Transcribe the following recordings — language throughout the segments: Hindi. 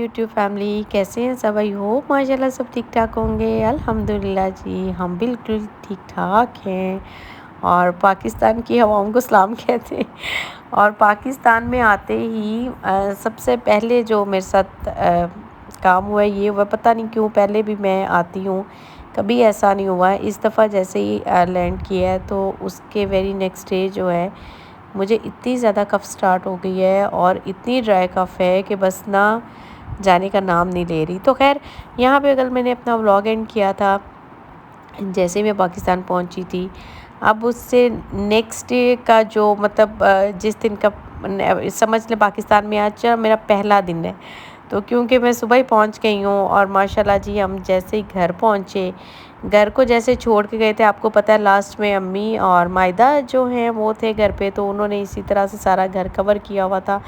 यूट्यूब फैमिली, कैसे हैं सब? आई होप माशाल्लाह सब ठीक ठाक होंगे। अल्हम्दुलिल्लाह जी, हम बिल्कुल ठीक ठाक हैं। और पाकिस्तान की हवाओं को सलाम कहते हैं। और पाकिस्तान में आते ही सबसे पहले जो मेरे साथ काम हुआ है ये हुआ, पता नहीं क्यों पहले भी मैं आती हूँ, कभी ऐसा नहीं हुआ है। इस दफ़ा जैसे ही लैंड किया है तो उसके वेरी नेक्स्ट डे जो है मुझे इतनी ज़्यादा कफ़ स्टार्ट हो गई है और इतनी ड्राई कफ़ है कि बस ना जाने का नाम नहीं ले रही। तो खैर यहाँ पे अगर मैंने अपना व्लॉग एंड किया था जैसे ही मैं पाकिस्तान पहुँची थी। अब उससे नेक्स्ट डे का जो मतलब जिस दिन का समझ लें पाकिस्तान में आज मेरा पहला दिन है। तो क्योंकि मैं सुबह ही पहुँच गई हूँ और माशाल्लाह जी हम जैसे ही घर पहुँचे, घर को जैसे छोड़ के गए थे, आपको पता है लास्ट में अम्मी और मायदा जो हैं वो थे घर पे, तो उन्होंने इसी तरह से सारा घर कवर किया हुआ था।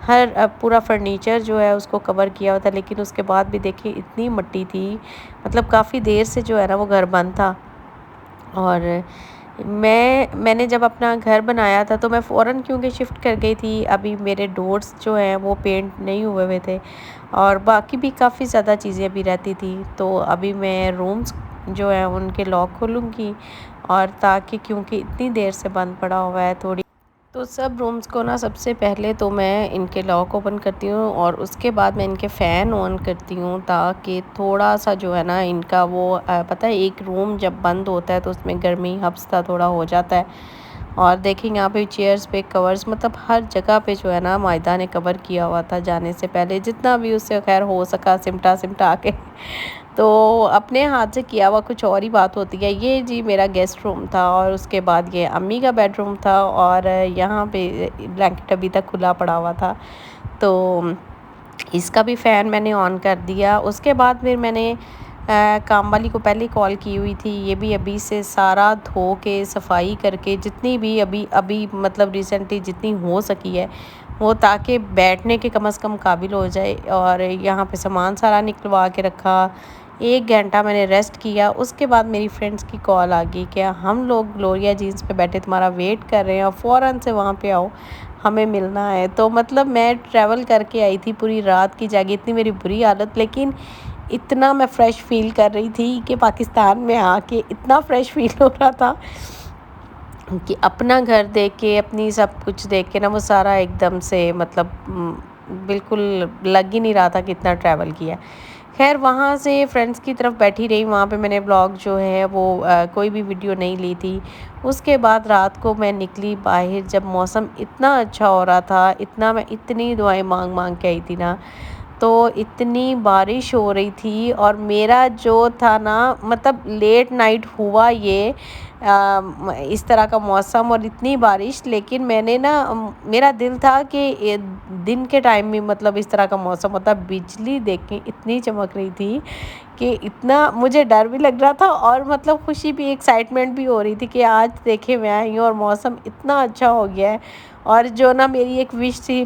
हर पूरा फर्नीचर जो है उसको कवर किया हुआ था, लेकिन उसके बाद भी देखिए इतनी मिट्टी थी, मतलब काफ़ी देर से जो है ना वो घर बंद था। और मैंने जब अपना घर बनाया था तो मैं फ़ौरन क्योंकि शिफ्ट कर गई थी, अभी मेरे डोर्स जो हैं वो पेंट नहीं हुए हुए थे और बाकी भी काफ़ी ज़्यादा चीज़ें अभी रहती थी। तो अभी मैं रूम्स जो है उनके लॉक खोलूँगी, और ताकि क्योंकि इतनी देर से बंद पड़ा हुआ है थोड़ी, तो सब रूम्स को ना सबसे पहले तो मैं इनके लॉक ओपन करती हूँ और उसके बाद मैं इनके फ़ैन ऑन करती हूँ, ताकि थोड़ा सा जो है ना इनका वो पता है एक रूम जब बंद होता है तो उसमें गर्मी हफ्ता थोड़ा हो जाता है। और देखेंगे यहाँ पे चेयर्स पे कवर्स, मतलब हर जगह पे जो है ना मायदा ने कवर किया हुआ था जाने से पहले, जितना भी उससे खैर हो सका सिमटा सिमटा के। तो अपने हाथ से किया हुआ कुछ और ही बात होती है। ये जी मेरा गेस्ट रूम था और उसके बाद ये अम्मी का बेडरूम था और यहाँ पे ब्लैंकेट अभी तक खुला पड़ा हुआ था, तो इसका भी फ़ैन मैंने ऑन कर दिया। उसके बाद फिर मैंने काम वाली को पहले कॉल की हुई थी, ये भी अभी से सारा धो के सफाई करके जितनी भी अभी अभी मतलब रिसेंटली जितनी हो सकी है वो, ताकि बैठने के कम से कम काबिल हो जाए। और यहाँ पे सामान सारा निकलवा के रखा, 1 घंटा मैंने रेस्ट किया। उसके बाद मेरी फ्रेंड्स की कॉल आ गई कि हम लोग ग्लोरिया जीन्स पे बैठे तुम्हारा वेट कर रहे हैं और फ़ौरन से वहाँ पे आओ, हमें मिलना है। तो मतलब मैं ट्रैवल करके आई थी, पूरी रात की जागी, इतनी मेरी बुरी हालत, लेकिन इतना मैं फ़्रेश फ़ील कर रही थी कि पाकिस्तान में आके इतना फ़्रेश फ़ील हो रहा था कि अपना घर देख के, अपनी सब कुछ देख के ना वो सारा एकदम से मतलब बिल्कुल लग ही नहीं रहा था कि इतना ट्रैवल किया। खैर वहाँ से फ्रेंड्स की तरफ बैठी रही, वहाँ पे मैंने ब्लॉग जो है वो कोई भी वीडियो नहीं ली थी। उसके बाद रात को मैं निकली बाहर, जब मौसम इतना अच्छा हो रहा था, इतना मैं इतनी दुआएं मांग मांग के आई थी ना, तो इतनी बारिश हो रही थी। और मेरा जो था ना मतलब लेट नाइट हुआ ये इस तरह का मौसम और इतनी बारिश, लेकिन मैंने ना मेरा दिल था कि दिन के टाइम में मतलब इस तरह का मौसम होता। बिजली देख के इतनी चमक रही थी कि इतना मुझे डर भी लग रहा था और मतलब खुशी भी, एक्साइटमेंट भी हो रही थी कि आज देखे मैं आई हूँ और मौसम इतना अच्छा हो गया है। और जो ना मेरी एक विश थी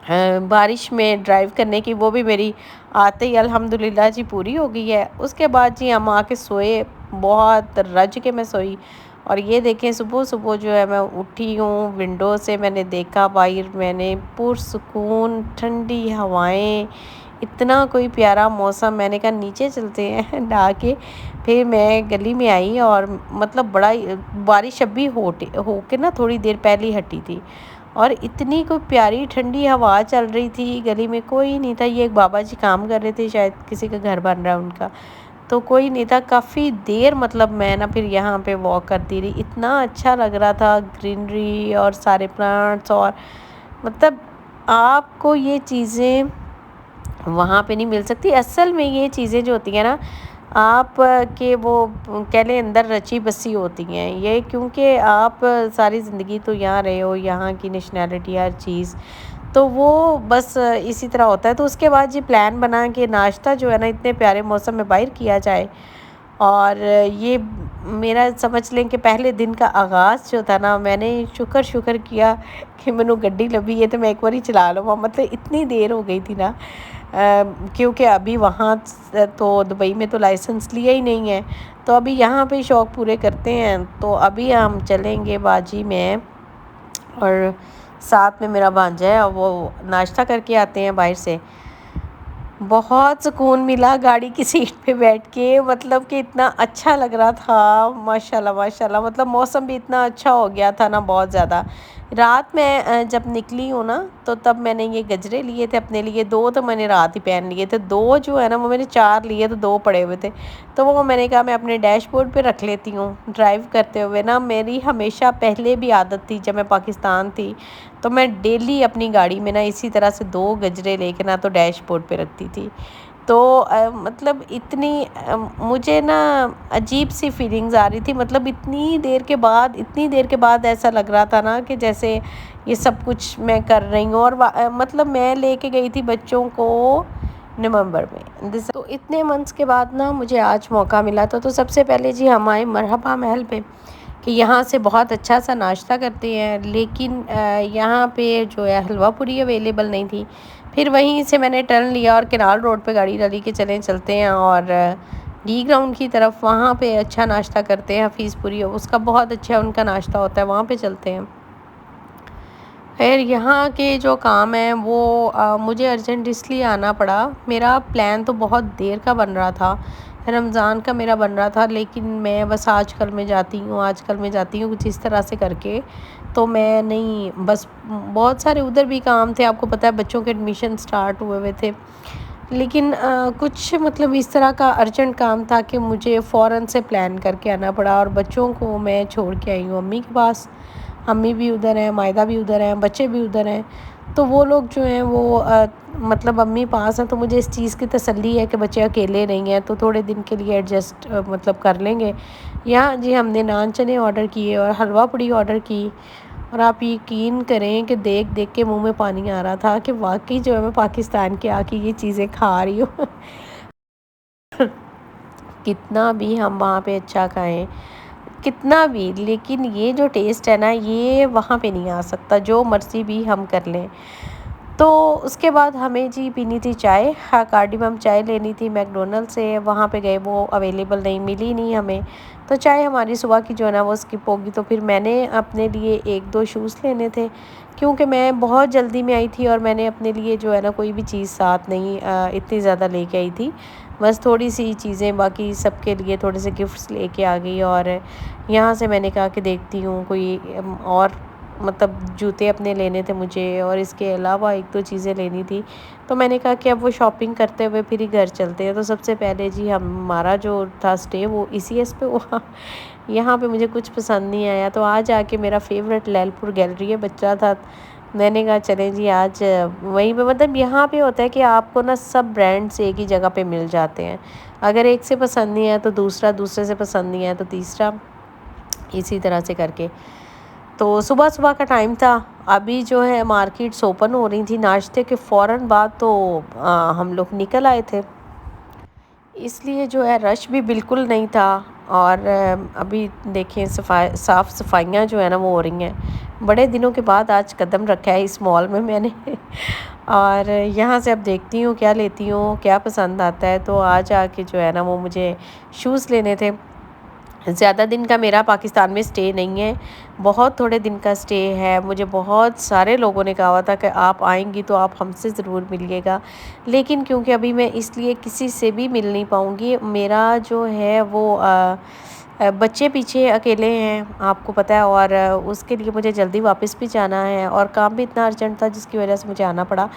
बारिश में ड्राइव करने की, वो भी मेरी आते ही अल्हम्दुलिल्लाह जी पूरी हो गई है। उसके बाद जी हम आके सोए, बहुत रज के मैं सोई। और ये देखें सुबह सुबह जो है मैं उठी हूँ, विंडो से मैंने देखा बाहर, मैंने पुरसुकून ठंडी हवाएं, इतना कोई प्यारा मौसम। मैंने कहा नीचे चलते हैं नहा के। फिर मैं गली में आई और मतलब बड़ा बारिश अभी हो के ना थोड़ी देर पहले ही हटी थी और इतनी कोई प्यारी ठंडी हवा चल रही थी, गली में कोई नहीं था। ये एक बाबा जी काम कर रहे थे, शायद किसी का घर बन रहा है उनका, तो कोई नहीं था। काफ़ी देर मतलब मैं ना फिर यहाँ पे वॉक करती रही, इतना अच्छा लग रहा था, ग्रीनरी और सारे प्लांट्स। और मतलब आपको ये चीज़ें वहाँ पे नहीं मिल सकती। असल में ये चीज़ें जो होती हैं ना आप के वो कह लें अंदर रची बसी होती हैं ये, क्योंकि आप सारी ज़िंदगी तो यहाँ रहे हो, यहाँ की नेशनैलिटी हर चीज़, तो वो बस इसी तरह होता है। तो उसके बाद ये प्लान बना के नाश्ता जो है ना इतने प्यारे मौसम में बाहर किया जाए। और ये मेरा समझ लें कि पहले दिन का आगाज़ जो था ना, मैंने शुक्र किया कि मैनू गड्डी लभी है तो मैं एक बार ही चला लूँ, मतलब इतनी देर हो गई थी ना क्योंकि अभी वहाँ तो दुबई में तो लाइसेंस लिया ही नहीं है, तो अभी यहाँ पे शौक़ पूरे करते हैं। तो अभी हम चलेंगे बाजी में और साथ में मेरा भांजा है और वो नाश्ता करके आते हैं बाहर से। बहुत सुकून मिला गाड़ी की सीट पे बैठ के, मतलब कि इतना अच्छा लग रहा था। माशाल्लाह माशाल्लाह, मतलब मौसम भी इतना अच्छा हो गया था ना, बहुत ज़्यादा। रात में जब निकली हूँ ना, तो तब मैंने ये गजरे लिए थे अपने लिए। 2 तो मैंने रात ही पहन लिए थे, 2 जो है ना वो मैंने 4 लिए तो 2 पड़े हुए थे। तो वो मैंने कहा मैं अपने डैशबोर्ड पे रख लेती हूँ। ड्राइव करते हुए ना मेरी हमेशा पहले भी आदत थी, जब मैं पाकिस्तान थी तो मैं डेली अपनी गाड़ी में ना इसी तरह से 2 गजरे लेके ना तो डैशबोर्ड पे रखती थी। तो मतलब इतनी मुझे ना अजीब सी फीलिंग्स आ रही थी, मतलब इतनी देर के बाद ऐसा लग रहा था ना कि जैसे ये सब कुछ मैं कर रही हूँ। और मतलब मैं लेके गई थी बच्चों को नवंबर में, तो इतने मंथ्स के बाद ना मुझे आज मौका मिला था। तो सबसे पहले जी हम आए मरहबा महल पे, कि यहाँ से बहुत अच्छा सा नाश्ता करते हैं, लेकिन यहाँ पे जो है हलवा पूरी अवेलेबल नहीं थी। फिर वहीं से मैंने टर्न लिया और केनाल रोड पे गाड़ी डाली कि चलते हैं और डी ग्राउंड की तरफ, वहाँ पे अच्छा नाश्ता करते हैं। हफीज़पुरी उसका बहुत अच्छा उनका नाश्ता होता है, वहाँ पे चलते हैं। खैर यहाँ के जो काम है वो मुझे अर्जेंट इसलिए आना पड़ा। मेरा प्लान तो बहुत देर का बन रहा था, रमज़ान का मेरा बन रहा था, लेकिन मैं बस आजकल में जाती हूँ कुछ इस तरह से करके। तो मैं नहीं, बस बहुत सारे उधर भी काम थे, आपको पता है बच्चों के एडमिशन स्टार्ट हुए हुए थे। लेकिन कुछ मतलब इस तरह का अर्जेंट काम था कि मुझे फ़ौरन से प्लान करके आना पड़ा। और बच्चों को मैं छोड़ के आई हूँ अम्मी के पास। अम्मी भी उधर हैं, मायदा भी उधर हैं, बच्चे भी उधर हैं। तो वो लोग जो हैं वो मतलब अम्मी पास हैं, तो मुझे इस चीज़ की तसल्ली है कि बच्चे अकेले नहीं हैं, तो थोड़े दिन के लिए एडजस्ट मतलब कर लेंगे। यहाँ जी हमने नान चने ऑर्डर किए और हलवा पूड़ी ऑर्डर की। और आप यकीन करें कि देख देख के मुंह में पानी आ रहा था कि वाकई जो है मैं पाकिस्तान के आके ये चीज़ें खा रही हूँ। कितना भी हम वहाँ पे अच्छा खाएं, कितना भी, लेकिन ये जो टेस्ट है ना ये वहाँ पे नहीं आ सकता, जो मर्ज़ी भी हम कर लें। तो उसके बाद हमें जी पीनी थी चाय। हाँ, कार्डिमम चाय लेनी थी मैकडोनल्ड से। वहाँ पे गए, वो अवेलेबल नहीं, मिली नहीं हमें। तो चाय हमारी सुबह की जो है ना वो स्किप होगी। तो फिर मैंने अपने लिए 1-2 शूज़ लेने थे, क्योंकि मैं बहुत जल्दी में आई थी और मैंने अपने लिए जो है ना कोई भी चीज़ साथ नहीं इतनी ज़्यादा लेके आई थी। बस थोड़ी सी चीज़ें, बाकी सबके लिए थोड़े से गिफ्ट्स लेके आ गई। और यहाँ से मैंने कहा कि देखती हूँ कोई और मतलब जूते अपने लेने थे मुझे, और इसके अलावा 1-2 चीज़ें लेनी थी। तो मैंने कहा कि अब वो शॉपिंग करते हुए फिर ही घर चलते हैं। तो सबसे पहले जी हमारा जो था स्टे वो ECS पे हुआ। यहाँ पे मुझे कुछ पसंद नहीं आया, तो आज आके मेरा फेवरेट लैलपुर गैलरी है, बच्चा था। मैंने कहा चलें जी आज वहीं पे, मतलब यहाँ पे होता है कि आपको ना सब ब्रांड्स एक ही जगह पे मिल जाते हैं। अगर एक से पसंद नहीं आया तो दूसरा, दूसरे से पसंद नहीं आया तो तीसरा, इसी तरह से करके। तो सुबह सुबह का टाइम था, अभी जो है मार्केट्स ओपन हो रही थी। नाश्ते के फ़ौरन बाद तो हम लोग निकल आए थे, इसलिए जो है रश भी बिल्कुल नहीं था। और अभी देखें साफ़ सफाइयाँ जो है ना वो हो रही हैं। बड़े दिनों के बाद आज कदम रखा है इस मॉल में मैंने। और यहाँ से अब देखती हूँ क्या लेती हूँ, क्या पसंद आता है। तो आज आके जो है ना वो मुझे शूज़ लेने थे। ज़्यादा दिन का मेरा पाकिस्तान में स्टे नहीं है, बहुत थोड़े दिन का स्टे है। मुझे बहुत सारे लोगों ने कहा हुआ था कि आप आएंगी तो आप हमसे ज़रूर मिलिएगा, लेकिन क्योंकि अभी मैं इसलिए किसी से भी मिल नहीं पाऊँगी। मेरा जो है वो बच्चे पीछे अकेले हैं, आपको पता है। और उसके लिए मुझे जल्दी वापस भी जाना है और काम भी इतना अर्जेंट था जिसकी वजह से मुझे आना पड़ा।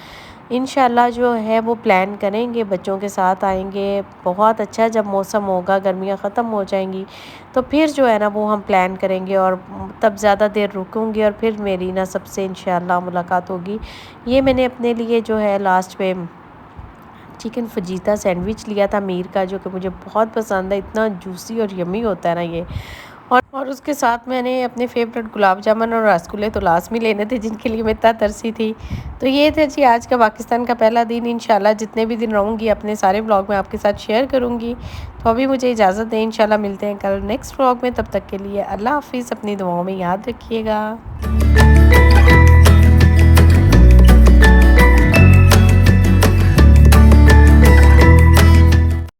इंशाल्लाह जो है वो प्लान करेंगे, बच्चों के साथ आएंगे। बहुत अच्छा जब मौसम होगा, गर्मियाँ ख़त्म हो जाएंगी, तो फिर जो है ना वो हम प्लान करेंगे और तब ज़्यादा देर रुकूंगी और फिर मेरी ना सबसे इंशाल्लाह मुलाकात होगी। ये मैंने अपने लिए जो है लास्ट में चिकन फजीता सैंडविच लिया था मीर का, जो कि मुझे बहुत पसंद है, इतना जूसी और यमी होता है ना ये। और उसके साथ मैंने अपने फेवरेट गुलाब जामुन और रसगुल्ले तो लाजमी लेने थे, जिनके लिए मैं इतना तरसी थी। तो ये थे जी आज का पाकिस्तान का पहला दिन। इंशाल्लाह जितने भी दिन रहूँगी अपने सारे व्लॉग में आपके साथ शेयर करूँगी। तो अभी मुझे इजाज़त दें, इंशाल्लाह मिलते हैं कल नेक्स्ट व्लॉग में। तब तक के लिए अल्लाह हाफिज़, अपनी दुआओं में याद रखिएगा।